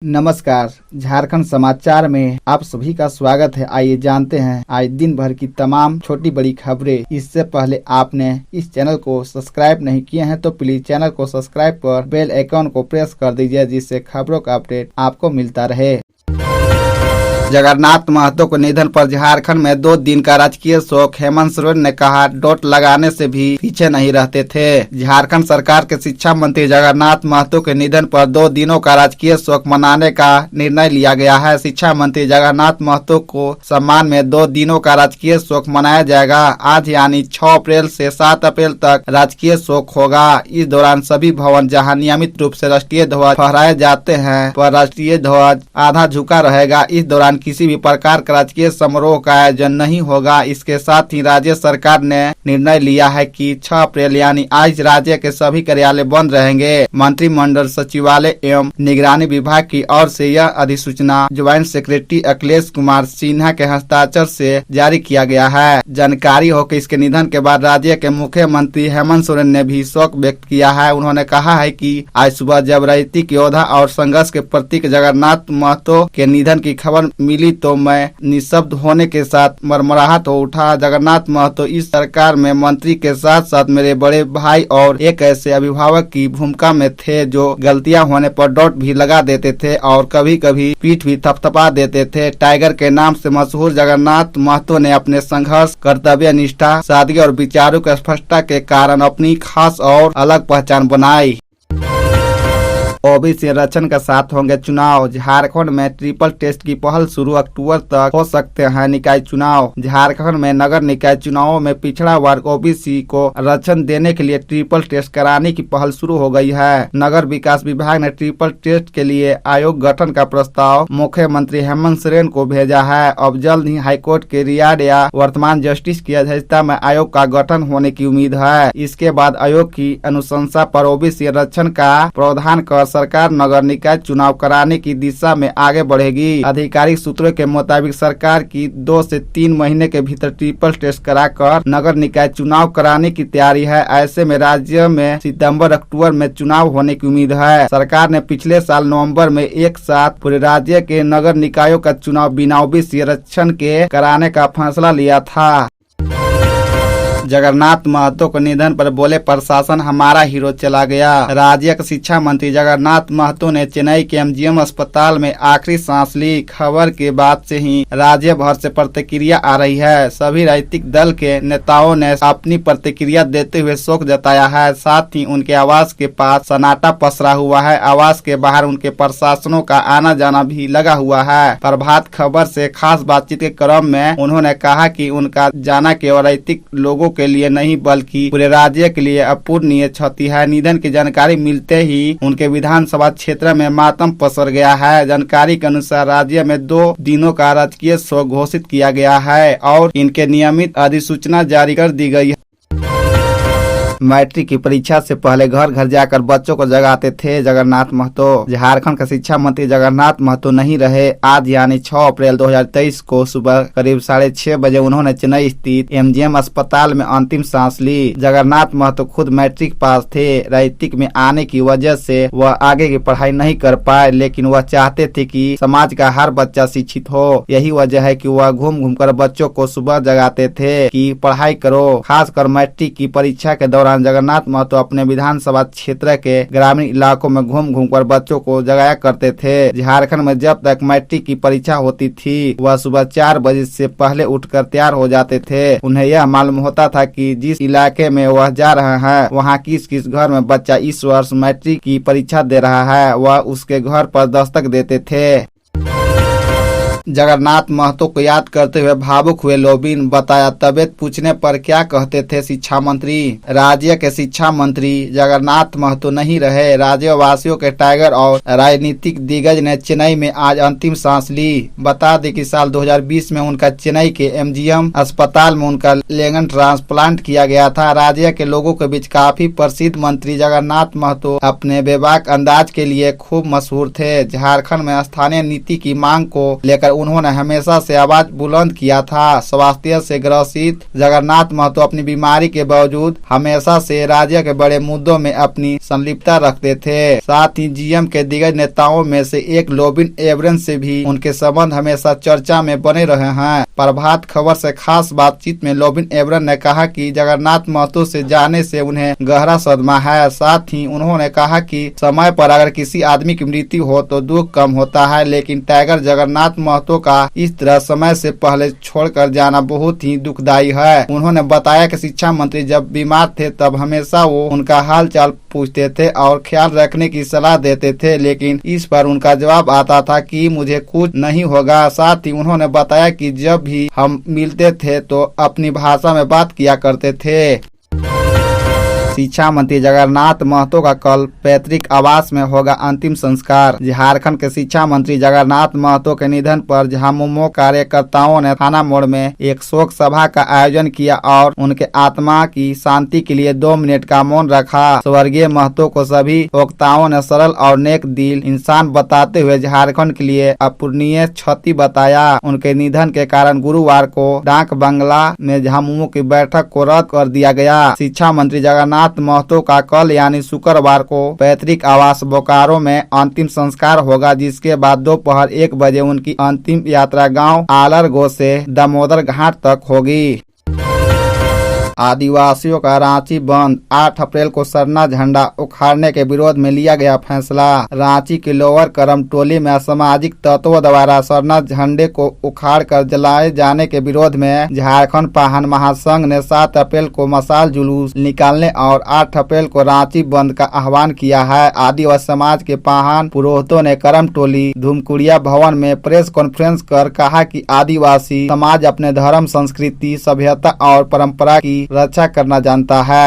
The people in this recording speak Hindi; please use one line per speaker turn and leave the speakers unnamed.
नमस्कार, झारखंड समाचार में आप सभी का स्वागत है। आइए जानते हैं आज दिन भर की तमाम छोटी बड़ी खबरें। इससे पहले आपने इस चैनल को सब्सक्राइब नहीं किए हैं तो प्लीज चैनल को सब्सक्राइब कर बेल आइकन को प्रेस कर दीजिए, जिससे खबरों का अपडेट आपको मिलता रहे। जगन्नाथ महतो के निधन पर झारखंड में 2 दिन का राजकीय शोक। हेमंत सोरेन ने कहा, डोट लगाने से भी पीछे नहीं रहते थे। झारखंड सरकार के शिक्षा मंत्री जगन्नाथ महतो के निधन पर 2 दिनों का राजकीय शोक मनाने का निर्णय लिया गया है। शिक्षा मंत्री जगन्नाथ महतो को सम्मान में 2 दिनों का राजकीय शोक मनाया जाएगा। आज यानी 6 अप्रैल से 7 अप्रैल तक राजकीय शोक होगा। इस दौरान सभी भवन जहां नियमित रूप से राष्ट्रीय ध्वज फहराए जाते हैं पर राष्ट्रीय ध्वज आधा झुका रहेगा। इस दौरान किसी भी प्रकार का राजकीय समारोह का आयोजन नहीं होगा। इसके साथ ही राज्य सरकार ने निर्णय लिया है कि 6 अप्रैल यानी आज राज्य के सभी कार्यालय बंद रहेंगे। मंत्रिमंडल सचिवालय एवं निगरानी विभाग की ओर से यह अधिसूचना ज्वाइंट सेक्रेटरी अखिलेश कुमार सिन्हा के हस्ताक्षर से जारी किया गया है। जानकारी हो कि इसके निधन के बाद राज्य के मुख्यमंत्री हेमंत सोरेन ने भी शोक व्यक्त किया है। उन्होंने कहा है कि आज सुबह जब राजनीतिक योद्धा और संघर्ष के प्रतीक जगन्नाथ महतो के निधन की खबर मिली तो मैं निशब्द होने के साथ मरमराहट हो उठा। जगन्नाथ महतो इस सरकार में मंत्री के साथ साथ मेरे बड़े भाई और एक ऐसे अभिभावक की भूमिका में थे जो गलतियां होने पर डोट भी लगा देते थे और कभी कभी पीठ भी थपथपा देते थे। टाइगर के नाम से मशहूर जगन्नाथ महतो ने अपने संघर्ष, कर्तव्य निष्ठा, सादगी और विचारों की स्पष्टता के कारण अपनी खास और अलग पहचान बनाई। ओबीसी आरक्षण के साथ होंगे चुनाव। झारखंड में ट्रिपल टेस्ट की पहल शुरू, अक्टूबर तक हो सकते हैं निकाय चुनाव। झारखंड में नगर निकाय चुनावों में पिछड़ा वर्ग ओबीसी को आरक्षण देने के लिए ट्रिपल टेस्ट कराने की पहल शुरू हो गई है। नगर विकास विभाग ने ट्रिपल टेस्ट के लिए आयोग गठन का प्रस्ताव मुख्यमंत्री हेमंत सोरेन को भेजा है। अब जल्द ही हाईकोर्ट के रियाड या वर्तमान जस्टिस की अध्यक्षता में आयोग का गठन होने की उम्मीद है। इसके बाद आयोग की अनुशंसा पर ओबीसी आरक्षण का प्रावधान कर सरकार नगर निकाय चुनाव कराने की दिशा में आगे बढ़ेगी। आधिकारिक सूत्रों के मुताबिक सरकार की 2 से 3 महीने के भीतर ट्रिपल टेस्ट कराकर नगर निकाय चुनाव कराने की तैयारी है। ऐसे में राज्य में सितंबर अक्टूबर में चुनाव होने की उम्मीद है। सरकार ने पिछले साल नवंबर में एक साथ पूरे राज्य के नगर निकायों का चुनाव बिना ओबीसी आरक्षण के कराने का फैसला लिया था। जगन्नाथ महतो के निधन पर बोले, प्रशासन हमारा हीरो चला गया। राज्य के शिक्षा मंत्री जगन्नाथ महतो ने चेन्नई के एमजीएम अस्पताल में आखिरी सांस ली। खबर के बाद से ही राज्य भर से प्रतिक्रिया आ रही है। सभी राजनीतिक दल के नेताओं ने अपनी प्रतिक्रिया देते हुए शोक जताया है। साथ ही उनके आवास के पास सन्नाटा पसरा हुआ है। आवास के बाहर उनके प्रशासनों का आना जाना भी लगा हुआ है। प्रभात खबर से खास बातचीत के क्रम में उन्होंने कहा कि उनका जाना केवल राजनीतिक लोगों के लिए नहीं बल्कि पूरे राज्य के लिए अपूरणीय क्षति है। निधन की जानकारी मिलते ही उनके विधानसभा क्षेत्र में मातम पसर गया है। जानकारी के अनुसार राज्य में 2 दिनों का राजकीय शोक घोषित किया गया है और इनके नियमित अधिसूचना जारी कर दी गई है। मैट्रिक की परीक्षा से पहले घर घर जाकर बच्चों को जगाते थे जगन्नाथ महतो। झारखंड के शिक्षा मंत्री जगन्नाथ महतो नहीं रहे। आज यानी 6 अप्रैल 2023 को सुबह करीब 6:30 बजे उन्होंने चेन्नई स्थित एमजीएम अस्पताल में अंतिम सांस ली। जगन्नाथ महतो खुद मैट्रिक पास थे। राजनीतिक में आने की वजह से वह आगे की पढ़ाई नहीं कर पाए, लेकिन वह चाहते थे कि समाज का हर बच्चा शिक्षित हो। यही वजह है कि वह घूम घूम कर बच्चों को सुबह जगाते थे कि पढ़ाई करो। खासकर मैट्रिक की परीक्षा के दौरान जगन्नाथ महतो अपने विधानसभा क्षेत्र के ग्रामीण इलाकों में घूम घूम कर बच्चों को जगाया करते थे। झारखंड में जब तक मैट्रिक की परीक्षा होती थी वह सुबह 4 बजे से पहले उठकर तैयार हो जाते थे। उन्हें यह मालूम होता था कि जिस इलाके में वह जा रहे हैं वहाँ किस किस घर में बच्चा इस वर्ष मैट्रिक की परीक्षा दे रहा है। वह उसके घर पर दस्तक देते थे। जगन्नाथ महतो को याद करते हुए भावुक हुए लोबिन, बताया तबियत पूछने पर क्या कहते थे शिक्षा मंत्री। राज्य के शिक्षा मंत्री जगन्नाथ महतो नहीं रहे। राज्यवासियों के टाइगर और राजनीतिक दिग्गज ने चेन्नई में आज अंतिम सांस ली। बता दें कि साल 2020 में उनका चेन्नई के एमजीएम अस्पताल में उनका लेंगन ट्रांसप्लांट किया गया था। राज्य के लोगों के बीच काफी प्रसिद्ध मंत्री जगन्नाथ महतो अपने बेबाक अंदाज के लिए खूब मशहूर थे। झारखंड में स्थानीय नीति की मांग को लेकर उन्होंने हमेशा से आवाज बुलंद किया था। स्वास्थ्य से ग्रसित जगन्नाथ महतो अपनी बीमारी के बावजूद हमेशा से राज्य के बड़े मुद्दों में अपनी संलिप्तता रखते थे। साथ ही जीएम के दिग्गज नेताओं में से एक लोबिन एब्रन से भी उनके संबंध हमेशा चर्चा में बने रहे हैं। प्रभात खबर से खास बातचीत में लोबिन एब्रन ने कहा कि जगन्नाथ महतो से जाने से उन्हें गहरा सदमा है। साथ ही उन्होंने कहा कि समय पर अगर किसी आदमी की मृत्यु हो तो दुख कम होता है, लेकिन टाइगर जगन्नाथ महतो का इस तरह समय से पहले छोड़कर जाना बहुत ही दुखदायी है। उन्होंने बताया कि शिक्षा मंत्री जब बीमार थे तब हमेशा वो उनका हाल चाल पूछते थे और ख्याल रखने की सलाह देते थे, लेकिन इस पर उनका जवाब आता था कि मुझे कुछ नहीं होगा। साथ ही उन्होंने बताया कि जब भी हम मिलते थे तो अपनी भाषा में बात किया करते थे। शिक्षा मंत्री जगन्नाथ महतो का कल पैतृक आवास में होगा अंतिम संस्कार। झारखंड के शिक्षा मंत्री जगन्नाथ महतो के निधन पर झामुमो कार्यकर्ताओं ने थाना मोड़ में एक शोक सभा का आयोजन किया और उनके आत्मा की शांति के लिए 2 मिनट का मौन रखा। स्वर्गीय महतो को सभी वक्ताओं ने सरल और नेक दिल इंसान बताते हुए झारखंड के लिए अपूरणीय क्षति बताया। उनके निधन के कारण गुरुवार को डाक बंगला में झामुमो की बैठक को रद्द कर दिया गया। शिक्षा मंत्री जगन्नाथ महतो का कल यानी शुक्रवार को पैतृक आवास बोकारो में अंतिम संस्कार होगा, जिसके बाद दोपहर 1 बजे उनकी अंतिम यात्रा गांव आलरगो से दामोदर घाट तक होगी। आदिवासियों का रांची बंद। 8 अप्रैल को सरना झंडा उखाड़ने के विरोध में लिया गया फैसला। रांची के लोअर करमटोली में असामाजिक तत्वों द्वारा सरना झंडे को उखाड़कर जलाए जाने के विरोध में झारखंड पाहन महासंघ ने 7 अप्रैल को मशाल जुलूस निकालने और 8 अप्रैल को रांची बंद का आह्वान किया है। आदिवासी समाज के पाहन पुरोहितों ने करमटोली धूमकुड़िया भवन में प्रेस कॉन्फ्रेंस कर कहा कि आदिवासी समाज अपने धर्म, संस्कृति, सभ्यता और परंपरा की रक्षा करना जानता है।